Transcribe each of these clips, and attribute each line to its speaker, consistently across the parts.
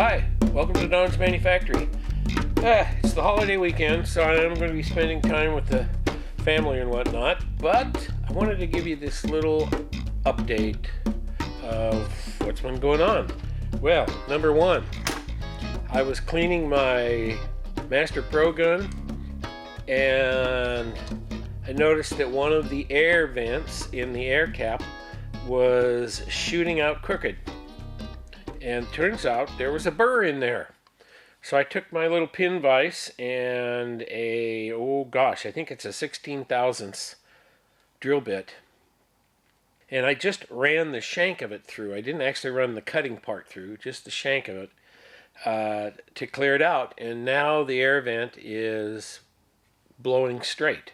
Speaker 1: Hi, welcome to Don's Manufactory. It's the holiday weekend, so I'm going to be spending time with the family and whatnot, but I wanted to give you this little update of what's been going on. Well, number one, I was cleaning my Master Pro gun, and I noticed that one of the air vents in the air cap was shooting out crooked. And turns out there was a burr in there. So I took my little pin vise and I think it's a 16 thousandths drill bit. And I just ran the shank of it through. I didn't actually run the cutting part through, just the shank of it to clear it out. And now the air vent is blowing straight.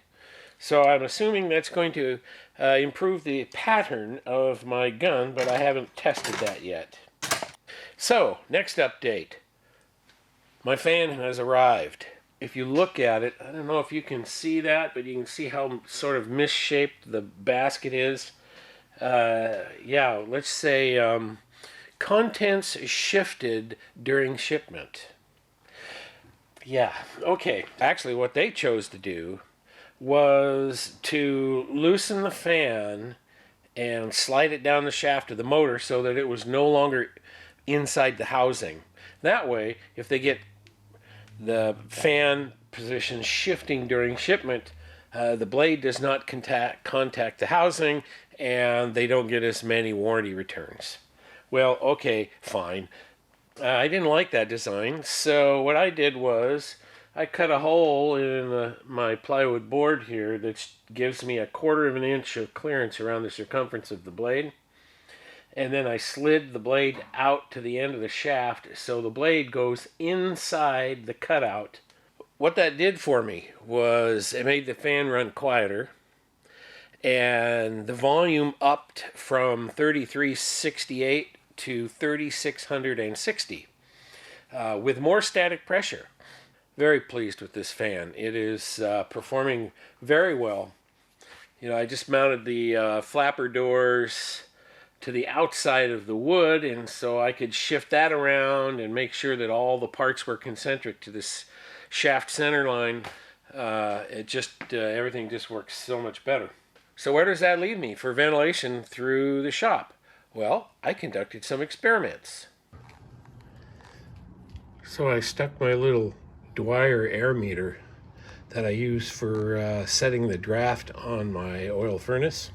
Speaker 1: So I'm assuming that's going to improve the pattern of my gun, but I haven't tested that yet. So, next update. My fan has arrived. If you look at it, I don't know if you can see that, but you can see how sort of misshaped the basket is. Let's say contents shifted during shipment. Yeah, okay. Actually, what they chose to do was to loosen the fan and slide it down the shaft of the motor so that it was no longer inside the housing. That way, if they get the fan position shifting during shipment, the blade does not contact the housing, and they don't get as many warranty returns. Well, okay, fine. I didn't like that design, so what I did was I cut a hole in my plywood board here that gives me 1/4 of an inch of clearance around the circumference of the blade. And then I slid the blade out to the end of the shaft so the blade goes inside the cutout. What that did for me was it made the fan run quieter, and the volume upped from 3368 to 3660 with more static pressure. Very pleased with this fan. It is performing very well. You know, I just mounted the flapper doors to the outside of the wood, and so I could shift that around and make sure that all the parts were concentric to this shaft center line. Everything just works so much better. So where does that leave me for ventilation through the shop? Well, I conducted some experiments. So I stuck my little Dwyer air meter that I use for setting the draft on my oil furnace.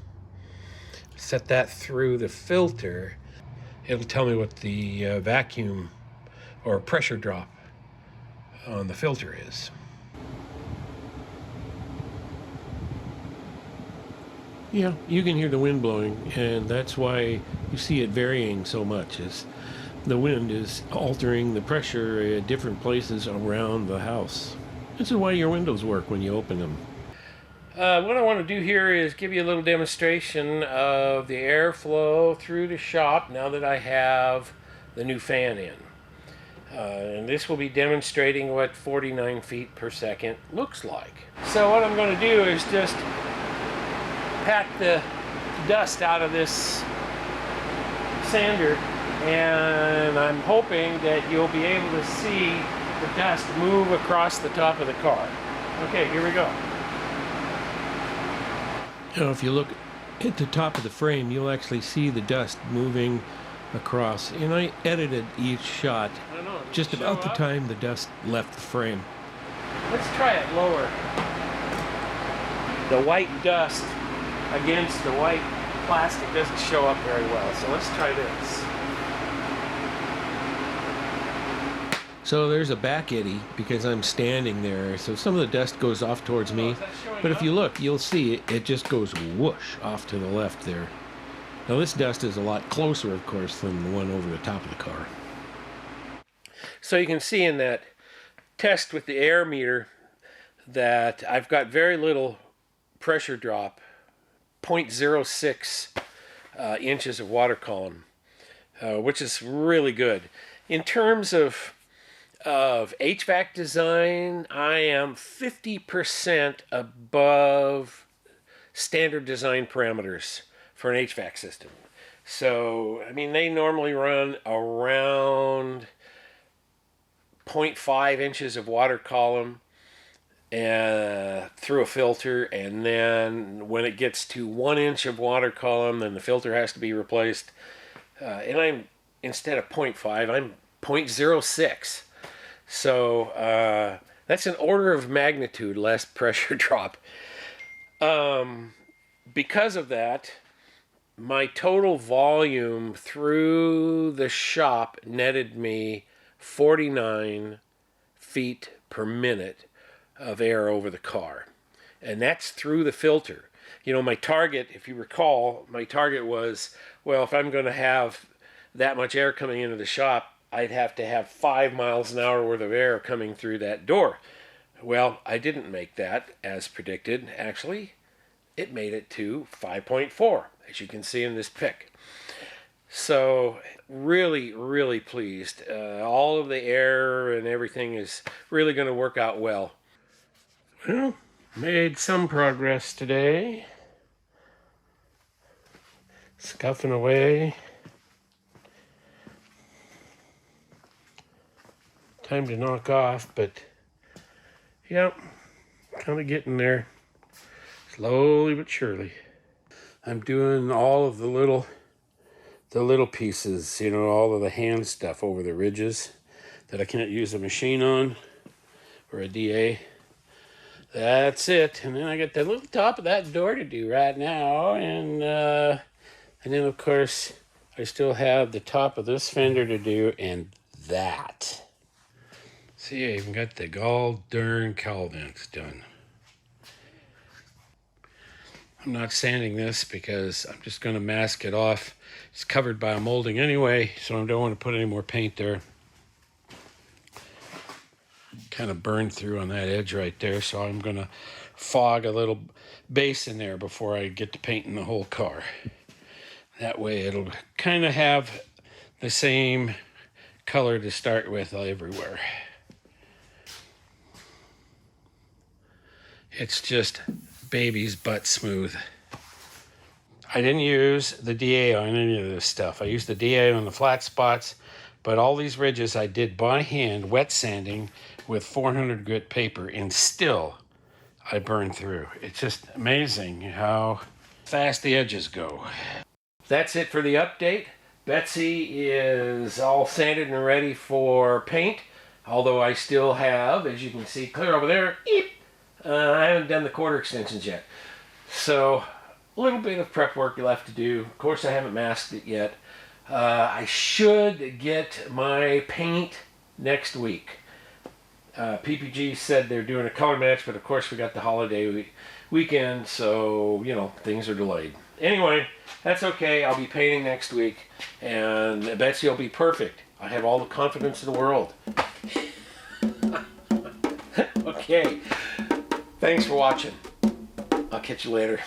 Speaker 1: Set that through the filter. It'll tell me what the vacuum or pressure drop on the filter is. Yeah, you can hear the wind blowing, and that's why you see it varying so much, as the wind is altering the pressure at different places around the house. This is why your windows work when you open them. What I want to do here is give you a little demonstration of the airflow through the shop now that I have the new fan in. And this will be demonstrating what 49 feet per second looks like. So what I'm going to do is just pat the dust out of this sander, and I'm hoping that you'll be able to see the dust move across the top of the car. Okay, here we go. Now, if you look at the top of the frame, you'll actually see the dust moving across. And I edited each shot just about the time the dust left the frame. Let's try it lower. The white dust against the white plastic doesn't show up very well, so let's try this. So there's a back eddy because I'm standing there, so some of the dust goes off towards me. But if you look, you'll see it just goes whoosh off to the left there. Now this dust is a lot closer, of course, than the one over the top of the car. So you can see in that test with the air meter that I've got very little pressure drop, 0.06 inches of water column, which is really good. In terms of HVAC design, I am 50% above standard design parameters for an HVAC system. So, I mean, they normally run around 0.5 inches of water column through a filter, and then when it gets to 1 inch of water column, then the filter has to be replaced. And I'm, instead of 0.5, I'm 0.06. So that's an order of magnitude less pressure drop. Because of that, my total volume through the shop netted me 49 feet per minute of air over the car. And that's through the filter. You know, my target, if you recall, my target was, well, if I'm going to have that much air coming into the shop, I'd have to have 5 miles an hour worth of air coming through that door. Well, I didn't make that as predicted. Actually, it made it to 5.4, as you can see in this pic. So really, really pleased. All of the air and everything is really going to work out well. Well, made some progress today. Scuffing away. Time to knock off, but yep, kind of getting there. Slowly but surely. I'm doing all of the little pieces, you know, all of the hand stuff over the ridges that I can't use a machine on or a DA. That's it. And then I got the little top of that door to do right now, and then of course I still have the top of this fender to do, and that. See, I even got the gall darn cowl vents done. I'm not sanding this because I'm just going to mask it off. It's covered by a molding anyway, so I don't want to put any more paint there. Kind of burned through on that edge right there, so I'm going to fog a little base in there before I get to painting the whole car. That way it'll kind of have the same color to start with everywhere. It's just baby's butt smooth. I didn't use the DA on any of this stuff. I used the DA on the flat spots, but all these ridges I did by hand, wet sanding with 400 grit paper, and still I burned through. It's just amazing how fast the edges go. That's it for the update. Betsy is all sanded and ready for paint, although I still have, as you can see clear over there, I haven't done the quarter extensions yet. So a little bit of prep work left to do. Of course, I haven't masked it yet. I should get my paint next week. PPG said they're doing a color match, but of course we got the holiday weekend, so, you know, things are delayed. Anyway, that's okay. I'll be painting next week, and Betsy will be perfect. I have all the confidence in the world. Okay. Thanks for watching. I'll catch you later.